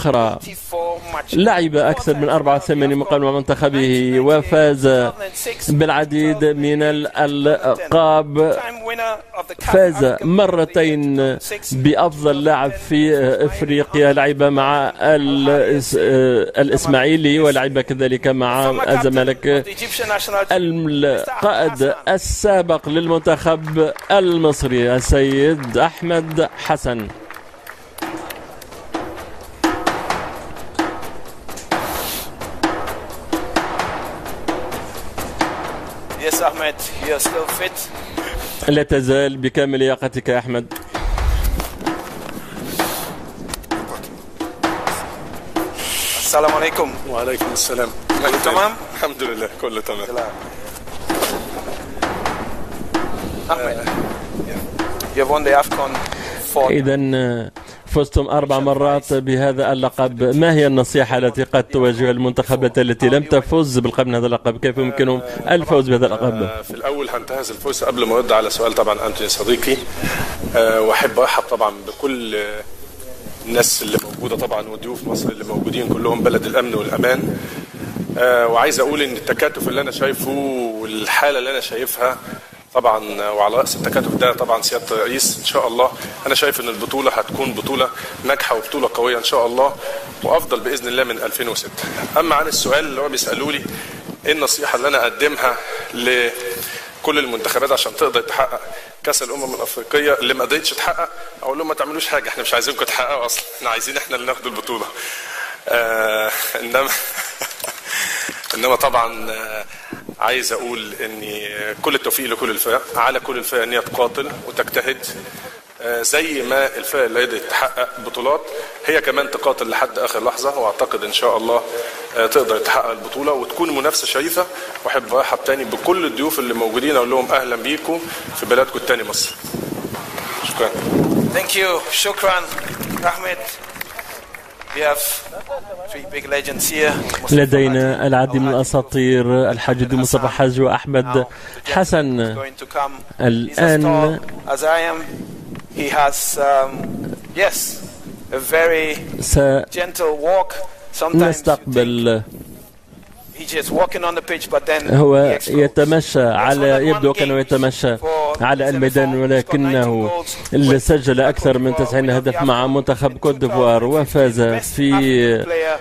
أخرى لعب أكثر من 84 مقابلة مع منتخبه وفاز بالعديد من الألقاب. فاز مرتين بأفضل لاعب في إفريقيا، لعب مع الإسماعيلي ولعب كذلك مع الزمالك. القائد السابق للمنتخب المصري السيد أحمد حسن. Yes, Ahmed, you're still fit. لا تزال بكامل لياقتك يا أحمد. السلام عليكم. وعليكم السلام. كله تمام؟ الحمد لله كله تمام. Ahmed, you've won the AFCON 4. إذا فزتم 4 مرات بهذا اللقب، ما هي النصيحة التي قد توجهها المنتخبات التي لم تفز بالقب من هذا اللقب؟ كيف يمكنهم الفوز بهذا اللقب؟ في الأول هنتهز الفرصة قبل ما أرد على سؤال طبعا أنتوني صديقي، وأحب أرحب طبعا بكل الناس اللي موجودة طبعا وضيوف مصر اللي موجودين كلهم، بلد الأمن والأمان. وعايز أقول إن التكاتف اللي أنا شايفه والحالة اللي أنا شايفها طبعا، وعلى رأس التكاتف ده طبعا سيادة الرئيس، إن شاء الله أنا شايف إن البطولة هتكون بطولة ناجحة وبطولة قوية إن شاء الله، وأفضل بإذن الله من 2006. أما عن السؤال اللي هو بيسألوا لي إيه النصيحة اللي أنا أقدمها لكل المنتخبات عشان تقدر تحقق كأس الأمم الأفريقية، اللي ما قدرتش تحقق أقول لهم ما تعملوش حاجة، إحنا مش عايزينكم تحققوا أصلا، إحنا عايزين إحنا اللي ناخد البطولة. إنما طبعا عايز اقول ان كل التوفيق لكل الفرق، على كل الفرق ان هي تقاتل وتجتهد زي ما الفرق اللي قدرت تحقق بطولات هي كمان تقاتل لحد اخر لحظه، واعتقد ان شاء الله تقدر تحقق البطوله وتكون منافسه شريفه. واحب ارحب تاني بكل الضيوف اللي موجودين، اقول لهم اهلا بيكم في بلدكم التاني مصر. شكرا. Thank you. شكرا أحمد. لدينا العديد من الأساطير، الحاج مصطفى حاج وأحمد حسن. الآن سنستقبل، هو يتمشى على، يبدو كأنه يتمشى على الميدان، ولكنه سجل أكثر من 90 هدف مع منتخب كوت ديفوار وفاز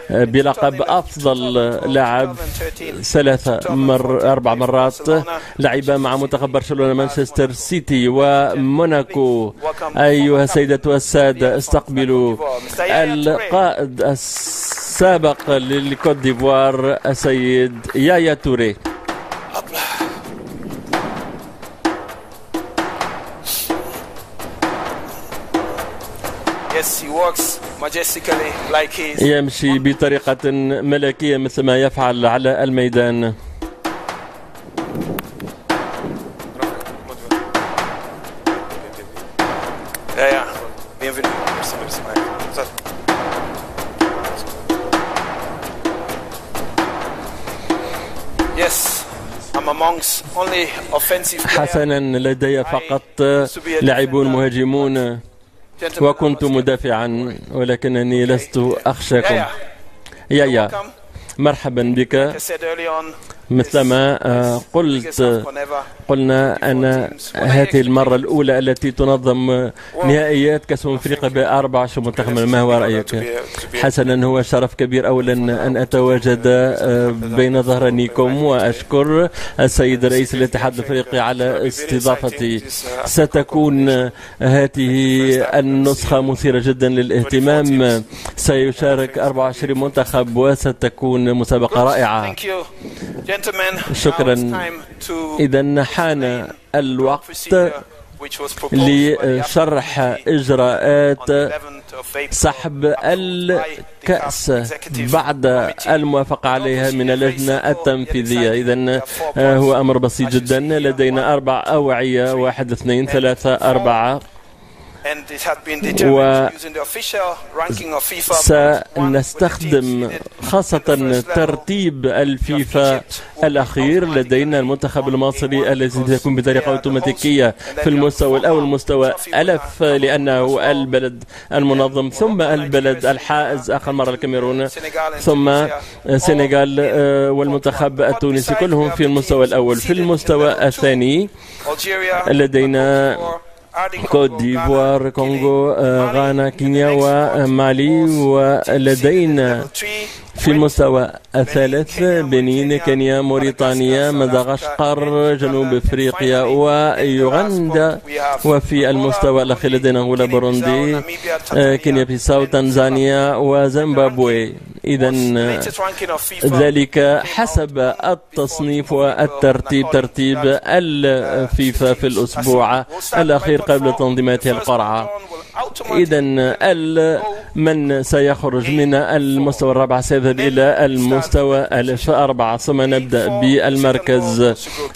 بلقب أفضل لاعب 4 مرات. لعب مع منتخب برشلونة، مانشستر سيتي وموناكو. أيها السيدات والسادة، استقبلوا القائد السابق للكوت ديفوار السيد يايا توري. يمشي بطريقة ملكية مثل ما يفعل على الميدان. حسنا، لدي فقط لاعبون مهاجمون وكنت مدافعا، ولكنني لست أخشاكم. يايا، مرحبا بك. مثلما قلنا أن هذه المرة الأولى التي تنظم نهائيات كأس أفريقيا ب24 منتخبا. ما هو رأيك؟ حسنا، هو شرف كبير أولا أن أتواجد بين ظهرانيكم، وأشكر السيد رئيس الاتحاد الأفريقي على استضافتي. ستكون هذه النسخة مثيرة جدا للاهتمام، سيشارك 24 منتخب وستكون مسابقة رائعة. شكرا. إذا حان الوقت لشرح إجراءات سحب الكأس بعد الموافقة عليها من اللجنة التنفيذية. إذن هو أمر بسيط جدا. لدينا 4 أوعية، 1 2 3 4. وسنستخدم خاصة ترتيب الفيفا الأخير. لدينا المنتخب المصري الذي سيكون بطريقة أوتوماتيكية في المستوى الأول، مستوى ألف، لأنه البلد المنظم، ثم البلد الحائز آخر مرة الكاميرون، ثم السنغال والمنتخب التونسي، كلهم في المستوى الأول. في المستوى الثاني لدينا كوت ديفوار، كونغو، غانا، كينيا ومالي. ولدينا في المستوى الثالث بنين، كينيا، موريتانيا، مدغشقر، جنوب افريقيا ويوغندا. وفي المستوى الاخير لدينا أنغولا، بوروندي، كينيا بيساو، تنزانيا وزيمبابوي. إذا ذلك حسب التصنيف والترتيب، ترتيب الفيفا في الأسبوع الأخير قبل تنظيماتها القرعة. إذا من سيخرج من المستوى الرابع سيذهب إلى المستوى الأربعة، ثم نبدأ بالمركز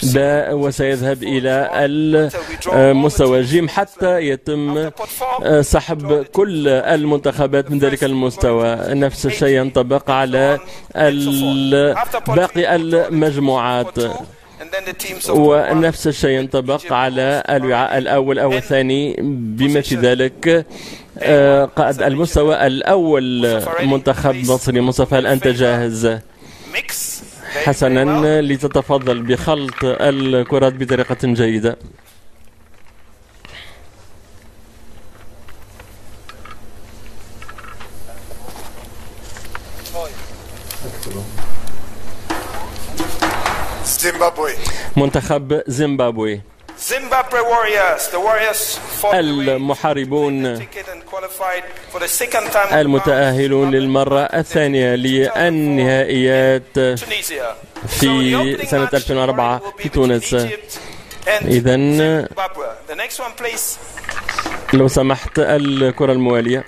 ب وسيذهب إلى المستوى ج حتى يتم سحب كل المنتخبات من ذلك المستوى. نفس الشيء ينطبق على باقي المجموعات، ونفس الشيء ينطبق على الوعاء الأول أو الثاني، بما في ذلك قائد المستوى الأول منتخب مصري. مصطفى، هل أنت جاهز؟ حسنا، لتتفضل بخلط الكرات بطريقة جيدة. منتخب زيمبابوي. المحاربون المتأهلون للمرة الثانية للنهائيات في سنة 2004 في تونس. إذا لو سمحت الكرة الموالية.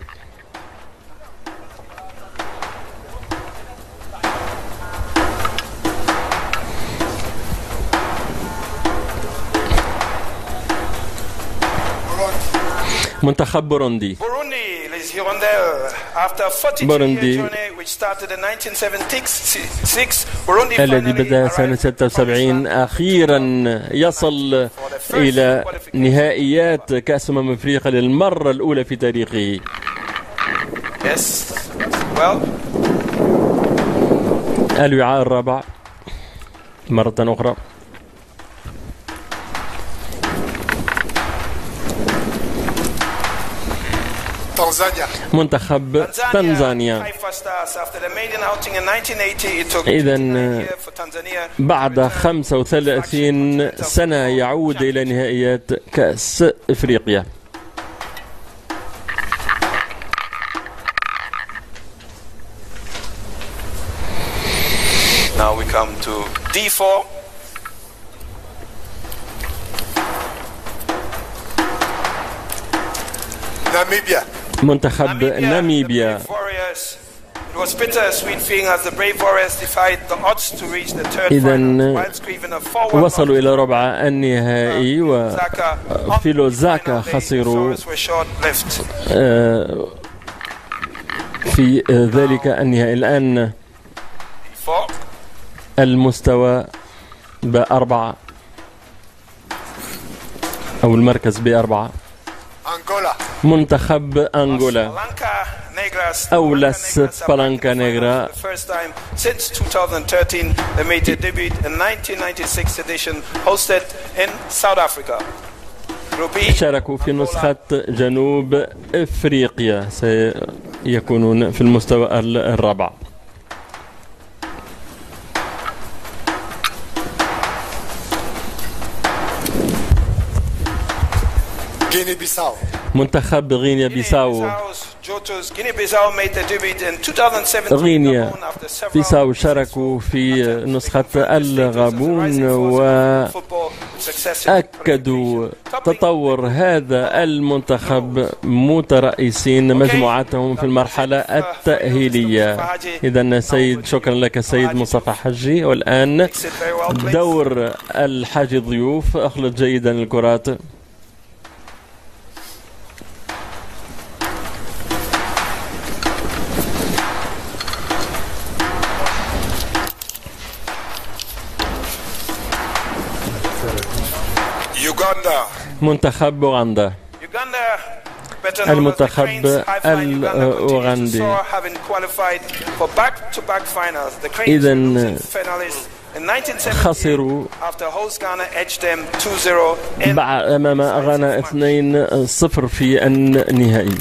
منتخب بوروندي. بوروندي الذي بدأ سنة 76 أخيرا يصل إلى نهائيات كأس أفريقيا للمرة الأولى في تاريخه. الوعاء الرابع مرة أخرى. منتخب تنزانيا. إذا بعد 35 سنة يعود إلى نهائيات كأس إفريقيا. Now we come to D4. ناميبيا. منتخب ناميبيا. إذا وصلوا إلى ربع النهائي وفيلوزاكا خسروا في ذلك النهائي. الآن المستوى ب4 أو المركز ب4. منتخب أنغولا أو لاس بلانكا نيغرا. شاركوا في نسخة جنوب إفريقيا، سيكونون في المستوى الرابع. منتخب غينيا بيساو. غينيا بيساو شاركوا في نسخة الغابون وأكدوا تطور هذا المنتخب مترأسين مجموعتهم في المرحلة التأهيلية. إذا سيد، شكرا لك سيد مصطفى حجي. والآن دور الحاجي ضيوف. أخلط جيدا الكرات. منتخب أوغندا. المنتخب الأوغندي إذن خسروا أمام غانا 2-0 في النهائي.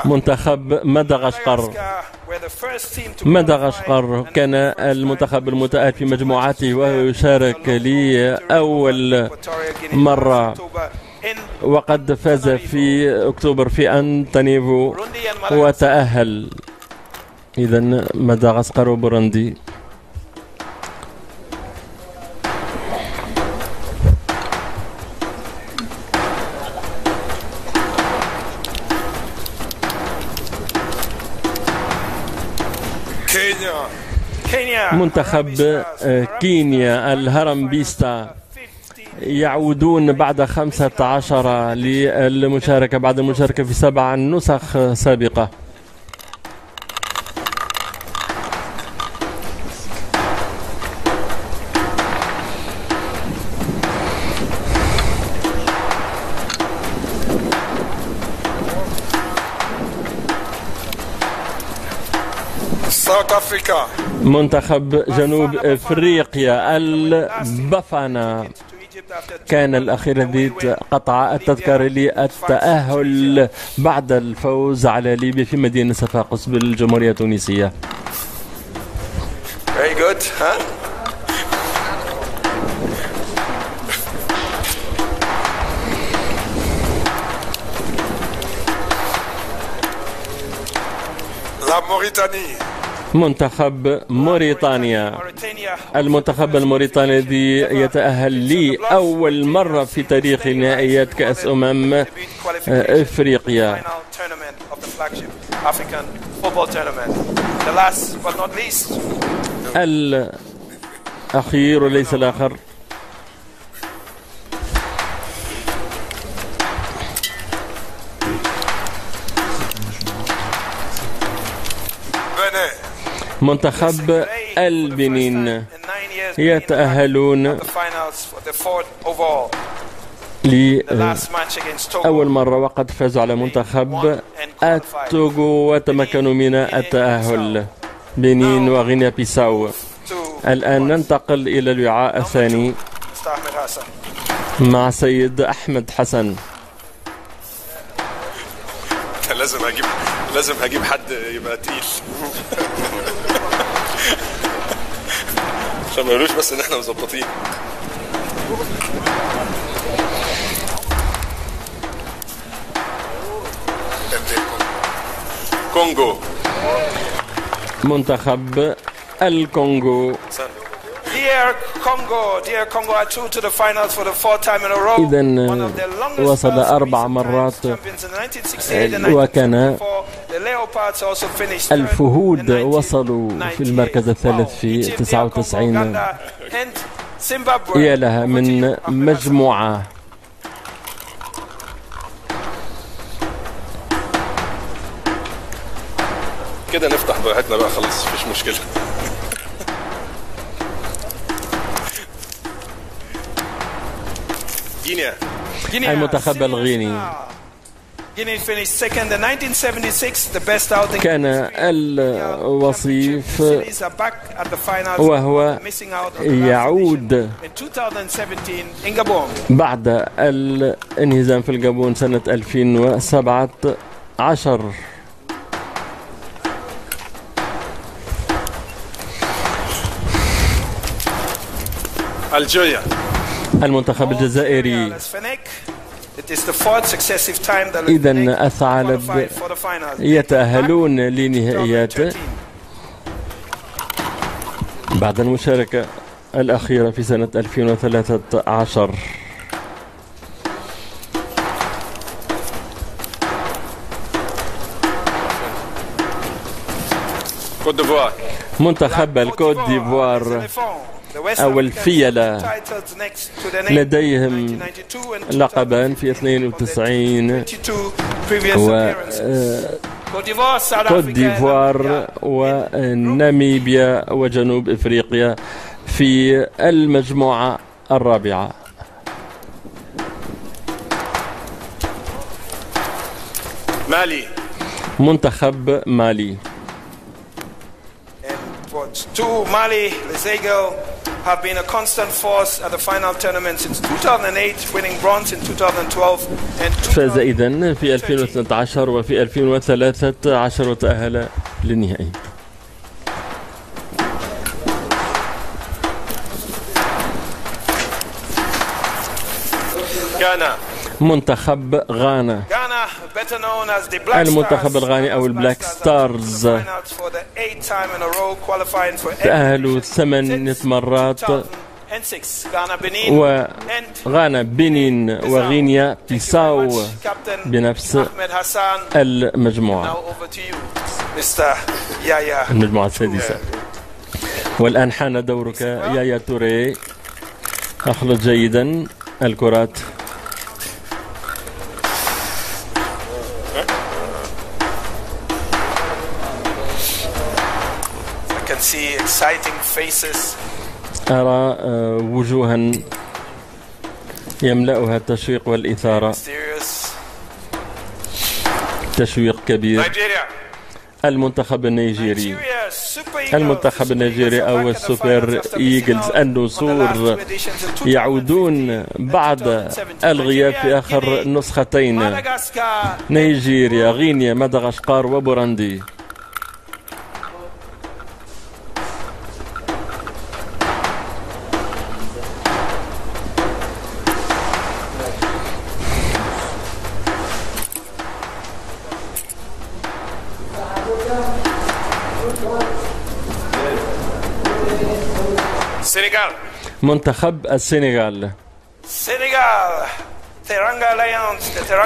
منتخب مدغشقر كان المنتخب المتأهل في مجموعته وهو يشارك لأول مرة وقد فاز في أكتوبر في أنتانيفو وتأهل. إذن مدغشقر وبوروندي. منتخب كينيا الهرم بيستا يعودون بعد 15 للمشاركة بعد المشاركة في 7 نسخ سابقة. منتخب جنوب افريقيا البافانا كان الأخير الذي قطع التذكرة للتأهل بعد الفوز على ليبيا في مدينة صفاقس بالجمهورية التونسية. Very good, huh? منتخب موريتانيا. المنتخب الموريتاني الذي يتأهل لأول مرة في تاريخ نهائيات كأس إفريقيا. الأخير وليس الآخر منتخب البنين يتأهلون لأول مرة وقد فازوا على منتخب التوغو وتمكنوا من التأهل. بنين وغينيا بيساو. الآن ننتقل إلى الوعاء الثاني مع سيد أحمد حسن. لازم هجيب حد يبقى تقيل عشان ما يقولوش بس ان احنا مظبطين. كونغو. منتخب الكونغو. إذن وصل 4 مرات وكان الفهود وصلوا في المركز الثالث في 99. يا لها من مجموعة. كده نفتح براحتنا بقى خلاص مفيش مشكلة. المنتخب الغيني كان الوصيف وهو يعود بعد الانهزام في الجابون سنة 2017. الجزائر. المنتخب الجزائري. إذن الثعالب يتأهلون لنهائيات بعد المشاركة الأخيرة في سنة 2013. منتخب الكوت ديفوار أو الفيلة لديهم لقبان في 92 كوت ديفوار وناميبيا وجنوب إفريقيا في المجموعة الرابعة. مالي منتخب مالي. Mali, Les Aigles have been a constant force at the final tournament since 2008, winning bronze in 2012 and فاز إذن في 2012 وفي 2013 وتأهل للنهائي. غانا. منتخب غانا. المنتخب الغاني أو البلاك ستارز تأهلوا 8 مرات، وغانا، بنين وغينيا بيساو بنفس المجموعة السادسة. والآن حان دورك يايا توري. أخلط جيدا الكرات. أرى وجوها يملأها التشويق والإثارة، تشويق كبير. المنتخب النيجيري، المنتخب النيجيري أو السوبر إيجلز النسور يعودون بعد الغياب في آخر نسختين، نيجيريا، غينيا، مدغشقر وبوروندي. منتخب السنغال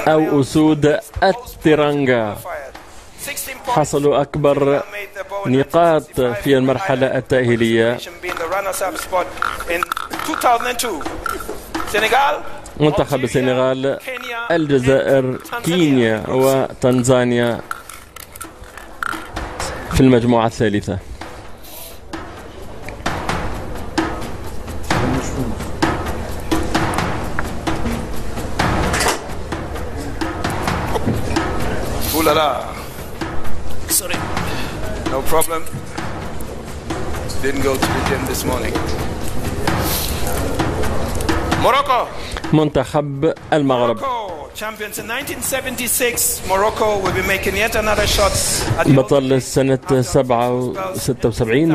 أو أسود التيرانغا حصلوا أكبر نقاط في المرحلة التأهيلية. منتخب السنغال، الجزائر، كينيا وتنزانيا في المجموعة الثالثة. Sorry. No problem. Didn't go to the gym this morning. Morocco. منتخب المغرب. Champions in 1976. Morocco will be making yet another shot. بطل سنة 76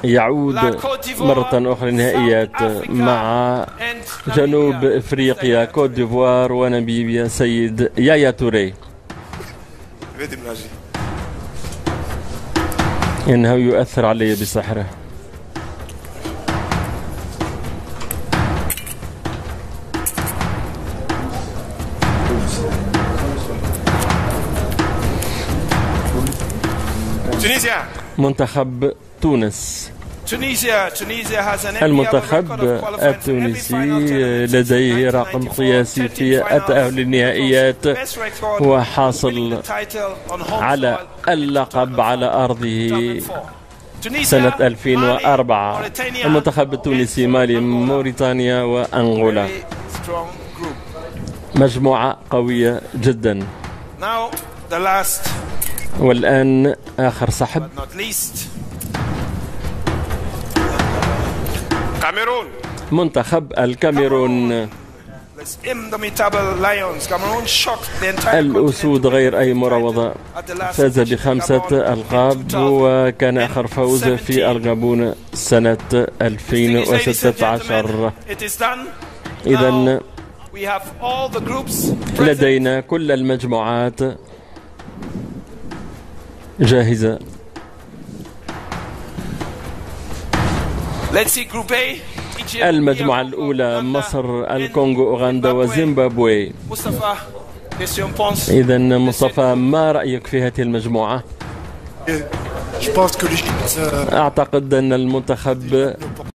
ويعود مرة أخرى نهائيات مع جنوب إفريقيا، كوت ديفوار وناميبيا. سيد يايا توري. إنه يؤثر علي بسحره. منتخب تونس. المنتخب التونسي لديه رقم قياسي في التأهل للنهائيات، وحاصل على اللقب على أرضه سنة 2004. المنتخب التونسي، مالي، موريتانيا وأنغولا. مجموعة قوية جدا. والآن آخر سحب. منتخب الكاميرون. الأسود غير أي مراوضة، فاز ب5 ألقاب، وكان آخر فوز في الغابون سنة 2016. إذن لدينا كل المجموعات جاهزة. المجموعة الأولى مصر، الكونغو، أوغندا وزيمبابوي. إذن مصطفى، ما رأيك في هذه المجموعة؟ أعتقد أن المنتخب